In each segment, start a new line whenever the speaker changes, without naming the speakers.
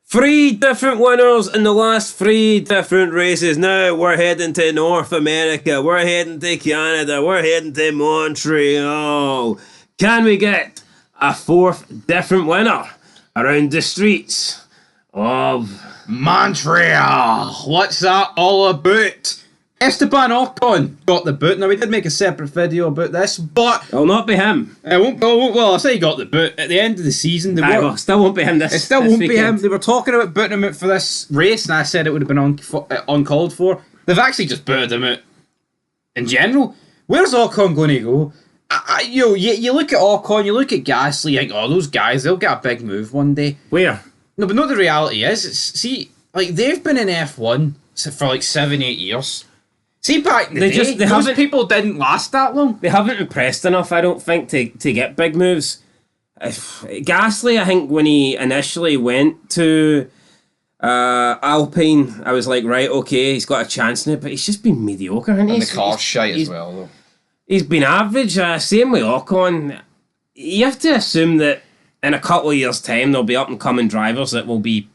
Three different winners in the last three different races. Now we're heading to North America. We're heading to Canada. We're heading to Montreal. Can we get a fourth different winner around the streets of
Montreal? What's that all about? Esteban Ocon got the boot. Now, we did make a separate video about this, but
it'll not be him.
It won't, well, I say he got the boot. At the end of the season,
Still won't be him
it still
this
won't
weekend.
be him. They were talking about booting him out for this race, and I said it would have been uncalled for. They've actually just booted him out in general. Where's Ocon going to go? You look at Ocon, you look at Gasly, you think, oh, those guys, they'll get a big move one day.
Where?
No, but no, the reality is, they've been in F1 for 7-8 years. See, back in the day, those people didn't last that long.
They haven't impressed enough, I don't think, to get big moves. Gasly, I think, when he initially went to Alpine, I was like, right, okay, he's got a chance in it, but he's just been mediocre. And
the car's shite as well, though.
He's been average. Same with Ocon. You have to assume that in a couple of years' time, there'll be up-and-coming drivers that will be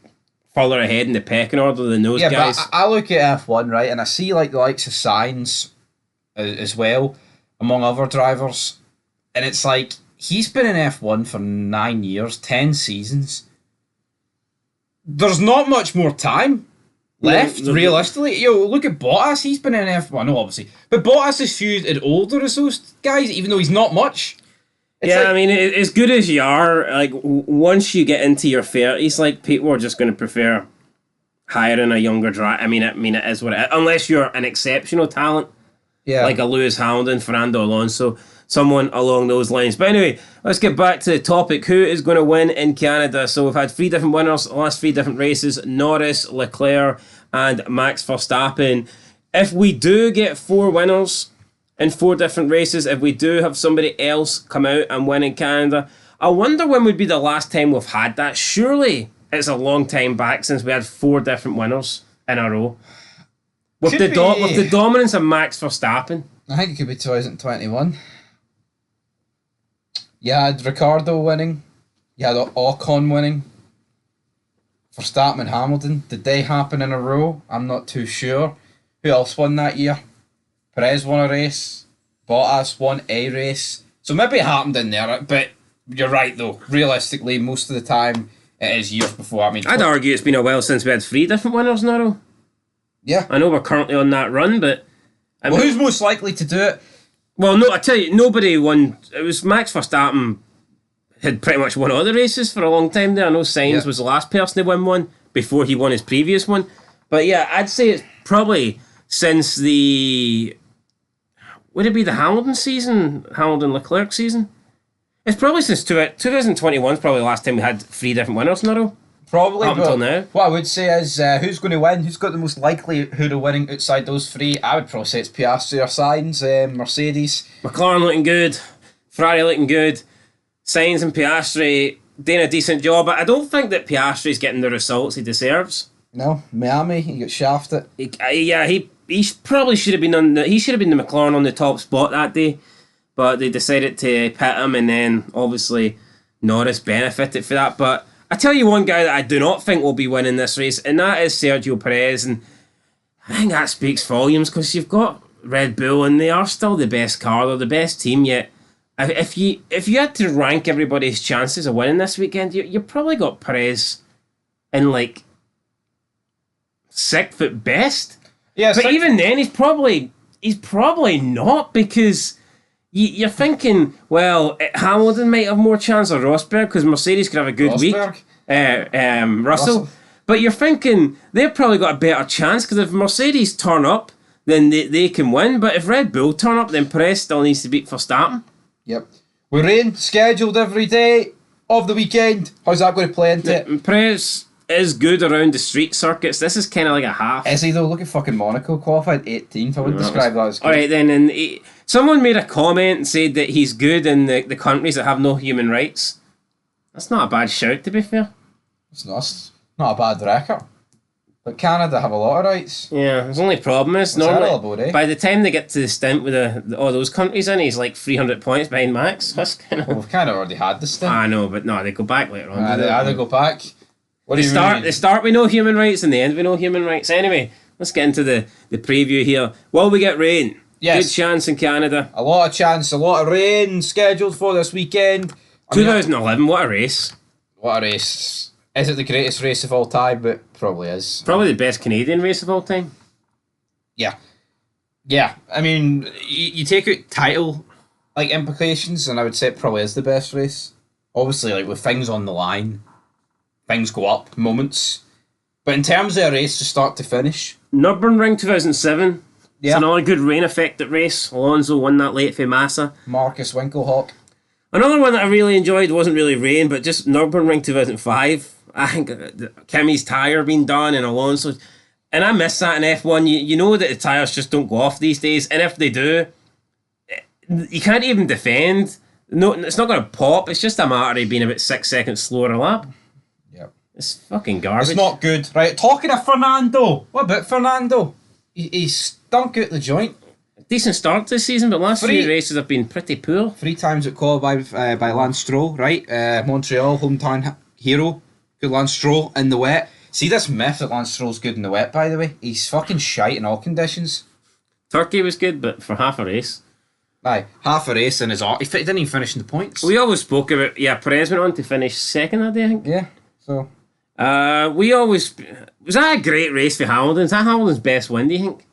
further ahead in the pecking order than those guys.
But I look at F1, right, and I see the likes of Sainz as well, among other drivers, and it's like, he's been in F1 for 9 years, 10 seasons. There's not much more time left, realistically. Look at Bottas, he's been in F1, no, obviously, but Bottas is feuded older as those guys, even though he's not much.
I mean, as good as you are, once you get into your 30s, people are just going to prefer hiring a younger driver. I mean, it is what it is. Unless you're an exceptional talent, like a Lewis Hamilton, Fernando Alonso, someone along those lines. But anyway, let's get back to the topic. Who is going to win in Canada? So we've had three different winners, the last three different races, Norris, Leclerc, and Max Verstappen. If we do get four winners in four different races, if we do have somebody else come out and win in Canada, I wonder when would be the last time we've had that. Surely it's a long time back since we had four different winners in a row. With the dominance of Max Verstappen.
I think it could be 2021. You had Ricciardo winning. You had Ocon winning. Verstappen and Hamilton. Did they happen in a row? I'm not too sure. Who else won that year? Prix won a race. Bottas won a race. So maybe it happened in there, but you're right though. Realistically, most of the time it is years before.
I'd argue it's been a while since we had three different winners in a row.
Yeah.
I know we're currently on that run, but
who's most likely to do it?
Well, no, I tell you, nobody won. It was Max Verstappen had pretty much won all the races for a long time there. I know Sainz was the last person to win one before he won his previous one. But yeah, I'd say it's probably since would it be the Hamilton season? Hamilton-Leclerc season? It's probably since 2021 is probably the last time we had three different winners in a row.
Probably,
up until now.
What I would say is, who's going to win? Who's got the most likelihood of winning outside those three? I would probably say it's Piastri or Sainz, Mercedes.
McLaren looking good, Ferrari looking good, Sainz and Piastri doing a decent job, but I don't think that Piastri's getting the results he deserves.
No, Miami, he got shafted.
He probably should have been he should have been the McLaren on the top spot that day, but they decided to pit him, and then obviously Norris benefited for that. But I tell you one guy that I do not think will be winning this race, and that is Sergio Perez, and I think that speaks volumes because you've got Red Bull and they are still the best car, they're the best team, yet if you had to rank everybody's chances of winning this weekend, you probably got Perez in sixth at best. Yeah, but even then he's probably not, because you're thinking, well, Hamilton might have more chance of Rosberg because Mercedes could have a good week. Russell. But you're thinking they've probably got a better chance because if Mercedes turn up, then they can win. But if Red Bull turn up, then Perez still needs to beat Verstappen.
Yep. We're in scheduled every day of the weekend. How's that going to play into it?
Perez is good around the street circuits. This is kind of like a half.
Is he though? Look at fucking Monaco, qualified 18th. I would describe that as good.
Alright then, and someone made a comment and said that he's good in the countries that have no human rights. That's not a bad shout, to be fair.
It's not a bad record. But Canada have a lot of rights.
Yeah, the only problem is normally by the time they get to the stint with all those countries in, he's 300 points behind Max. That's kind of...
Well, we've kind of already had the stint.
I know, but no, they go back later on.
They go back. What do you mean?
They start with no human rights and they end with no human rights. Anyway, let's get into the preview here. Will we get rain?
Yes.
Good chance in Canada.
A lot of chance, a lot of rain scheduled for this weekend.
2011, what a race.
What a race. Is it the greatest race of all time? It probably is.
Probably the best Canadian race of all time.
Yeah. Yeah. I mean, you take out title implications, and I would say it probably is the best race. Obviously, with things on the line, things go up moments. But in terms of a race to start to finish,
Nürburgring 2007.
Yeah.
It's another good rain affected race. Alonso won that late for Massa.
Marcus Winkelhock.
Another one that I really enjoyed wasn't really rain, but just Nürburgring 2005. I think Kimi's tyre being done and Alonso. And I miss that in F1. You know that the tyres just don't go off these days. And if they do, you can't even defend. No, it's not going to pop. It's just a matter of being about 6 seconds slower a lap.
Yep.
It's fucking garbage.
It's not good. Right, talking of Fernando. What about Fernando? He's stunk out the joint.
Decent start this season, but last few races have been pretty poor.
3 times at qualified by Lance Stroll, right? Montreal, hometown hero. Good Lance Stroll in the wet. See this myth that Lance Stroll's good in the wet, by the way? He's fucking shite in all conditions.
Turkey was good, but for half a race.
Aye, half a race in his he didn't even finish in the points.
We always spoke about, Perez went on to finish second that day, I think.
Yeah, so.
Was that a great race for Hamilton? Is that Hamilton's best win, do you think?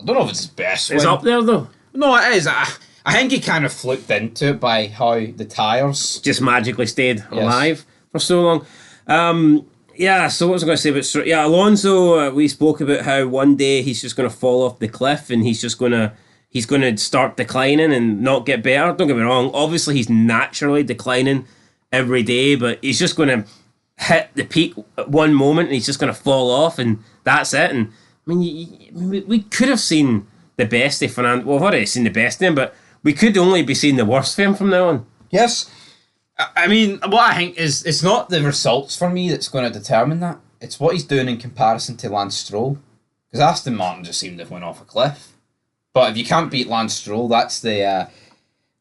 I don't know if it's his best
It's
win.
up there, though.
No, it is. I think he kind of fluked into it by how the tyres
just magically stayed alive for so long. So what was I going to say about Alonso? We spoke about how one day he's just going to fall off the cliff and he's going to start declining and not get better. Don't get me wrong. Obviously, he's naturally declining every day, but he's just going to hit the peak at one moment and he's just going to fall off and that's it. And I mean, we could have seen the best of Fernando. Well, we've already seen the best of him, but we could only be seeing the worst of him from now on.
Yes. I mean, what I think is it's not the results for me that's going to determine that. It's what he's doing in comparison to Lance Stroll. Because Aston Martin just seemed to have went off a cliff. But if you can't beat Lance Stroll, that's the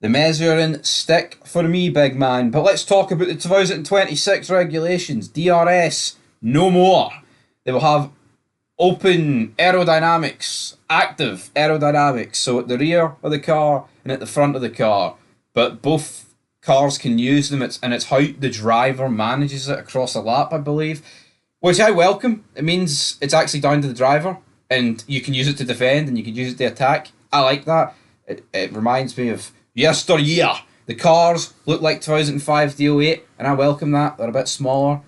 measuring stick for me, big man. But let's talk about the 2026 regulations. DRS, no more. They will have open aerodynamics, active aerodynamics. So at the rear of the car and at the front of the car. But both cars can use them, and it's how the driver manages it across a lap, I believe, which I welcome. It means it's actually down to the driver, and you can use it to defend and you can use it to attack. I like that. It reminds me of yesteryear. The cars look like 2005 D08, and I welcome that. They're a bit smaller.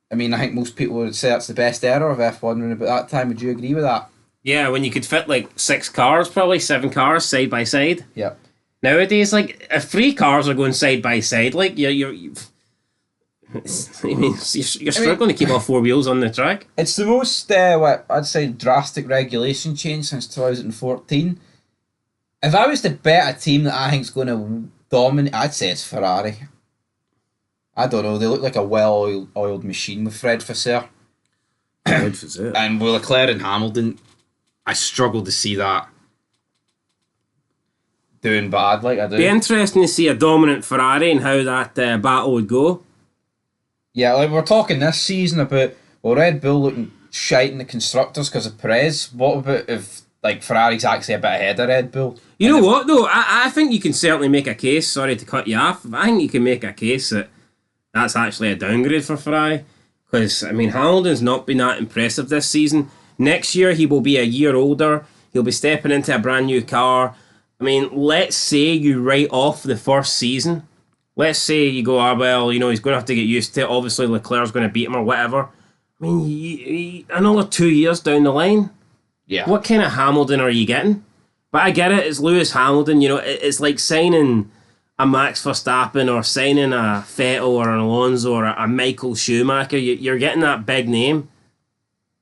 I mean, I think most people would say that's the best era of F1 around about that time. Would you agree with that?
Yeah, when you could fit like 6 cars, probably 7 cars side by side.
Yep.
Nowadays, if 3 cars are going side by side, you're struggling to keep all 4 wheels on the track.
It's the most, what I'd say, drastic regulation change since 2014. If I was to bet a team that I think is going to dominate, I'd say it's Ferrari. I don't know. They look like a well-oiled machine with Fred Vasseur. And with Leclerc and Hamilton, I struggle to see that doing bad like I do.
Be interesting to see a dominant Ferrari and how that battle would go.
Yeah, we're talking this season about Red Bull looking shite in the constructors because of Perez. What about if Ferrari's actually a bit ahead of Red Bull?
You know what though? I think you can certainly make a case. Sorry to cut you off. I think you can make a case that that's actually a downgrade for Ferrari because I mean Hamilton's not been that impressive this season. Next year he will be a year older. He'll be stepping into a brand new car. I mean, let's say you write off the first season. Let's say you go, he's going to have to get used to it. Obviously, Leclerc's going to beat him or whatever. I mean, another 2 years down the line.
Yeah. What
kind of Hamilton are you getting? But I get it. It's Lewis Hamilton. It's like signing a Max Verstappen or signing a Vettel or an Alonso or a Michael Schumacher. You're getting that big name.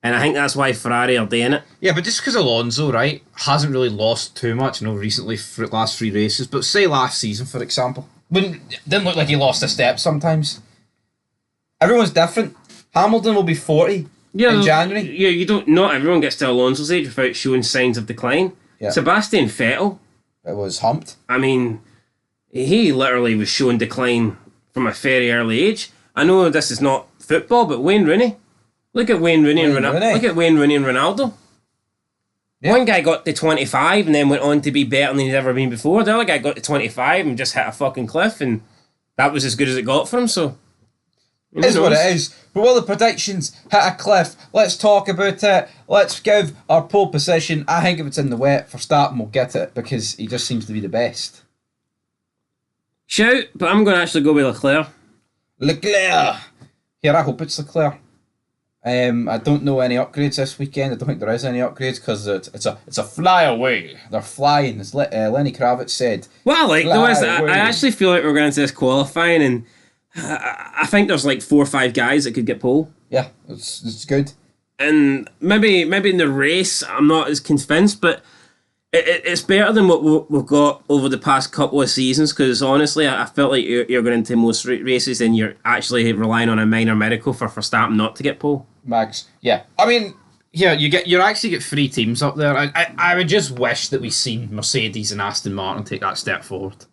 And I think that's why Ferrari are doing it.
Yeah, but just because Alonso, right, hasn't really lost too much, recently for the last 3 races, but say last season, for example, didn't look like he lost a step sometimes. Everyone's different. Hamilton will be 40 in January.
Yeah, not everyone gets to Alonso's age without showing signs of decline. Yeah. Sebastian Vettel.
It was humped.
I mean, he literally was showing decline from a very early age. I know this is not football, but Wayne Rooney. Look at Wayne Rooney and Ronaldo. Look at Wayne Rooney and Ronaldo. Yeah. One guy got to 25 and then went on to be better than he's ever been before. The other guy got to 25 and just hit a fucking cliff, and that was as good as it got for him. So
it is what it is. But while the predictions hit a cliff, let's talk about it. Let's give our pole position. I think if it's in the wet, Verstappen will get it because he just seems to be the best.
Shout, but I'm going to actually go with Leclerc.
Leclerc! Here, I hope it's Leclerc. I don't know any upgrades this weekend. I don't think there is any upgrades because it's a flyaway. They're flying, as Lenny Kravitz said.
What I like though is I actually feel like we're going into this qualifying, and I think there's like 4 or 5 guys that could get pole.
Yeah, it's good.
And maybe in the race I'm not as convinced, but it's better than what we've got over the past couple of seasons, because honestly I felt like you're going into most races and you're actually relying on a minor medical for Verstappen not to get pole.
Max, yeah. I mean, yeah, you actually get 3 teams up there. I would just wish that we seen Mercedes and Aston Martin take that step forward.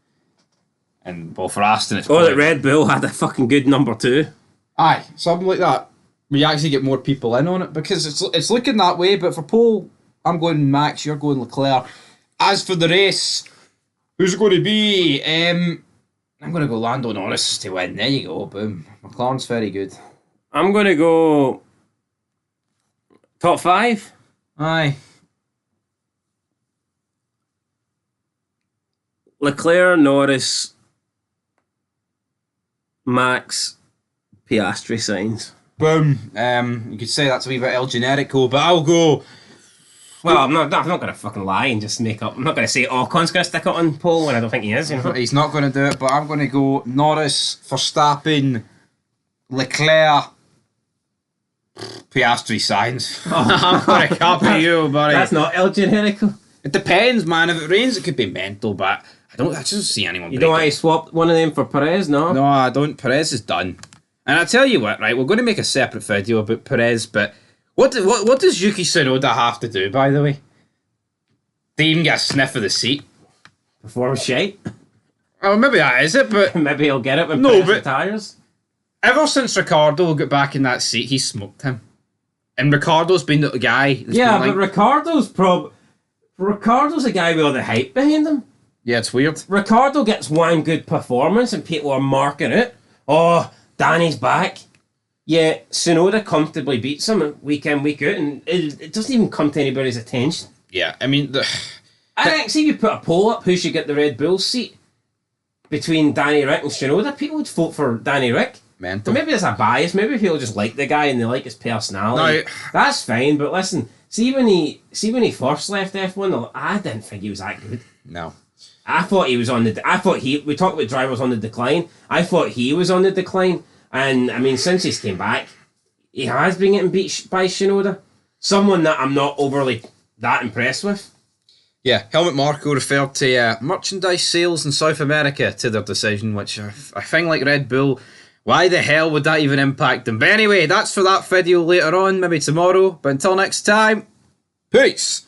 And well, for Aston, it's
that Red Bull had a fucking good number 2.
Aye, something like that. We actually get more people in on it because it's looking that way. But for pole, I'm going Max. You're going Leclerc. As for the race, who's it going to be? I'm going to go Lando Norris to win. There you go. Boom. McLaren's very good.
I'm going to go top 5.
Aye.
Leclerc, Norris, Max, Piastri, Sainz.
Boom. You could say that's a wee bit El Generico, but I'll go.
Well, I'm not going to fucking lie and just make up. I'm not going to say Ocon's going to stick it on pole when I don't think he is. You know?
He's not going to do it, but I'm going to go Norris, Verstappen, Leclerc, Piastri, Sainz. I'm going to copy you, buddy.
That's not El Generico.
It depends, man. If it rains, it could be mental, but I just don't see anyone.
You don't want to swap one of them for Perez, no?
No, I don't. Perez is done. And I tell you what, right? We're going to make a separate video about Perez, but what does Yuki Tsunoda have to do, by the way? To even get a sniff of the seat?
Perform shite?
Oh, maybe that is it, but
maybe he'll get it when Perez retires.
Ever since Ricardo got back in that seat, he smoked him. And Ricardo's been the guy.
Yeah, but Ricardo's a guy with all the hype behind him.
Yeah, it's weird.
Ricardo gets one good performance and people are marking it. Oh, Danny's back. Yeah, Tsunoda comfortably beats him week in, week out, and it doesn't even come to anybody's attention.
Yeah, I mean...
I think, see if you put a poll up who should get the Red Bull seat between Danny Rick and Tsunoda, people would vote for Danny Rick.
Mental.
But maybe there's a bias, maybe people just like the guy and they like his personality. No. That's fine, but listen, see when he first left F1, I didn't think he was that good.
No.
I thought he was on the... we talked about drivers on the decline. I thought he was on the decline. And, I mean, since he's came back, he has been getting beat by Tsunoda. Someone that I'm not overly that impressed with.
Yeah, Helmut Marko referred to merchandise sales in South America to their decision, which I think like Red Bull, why the hell would that even impact them? But anyway, that's for that video later on, maybe tomorrow. But until next time, peace!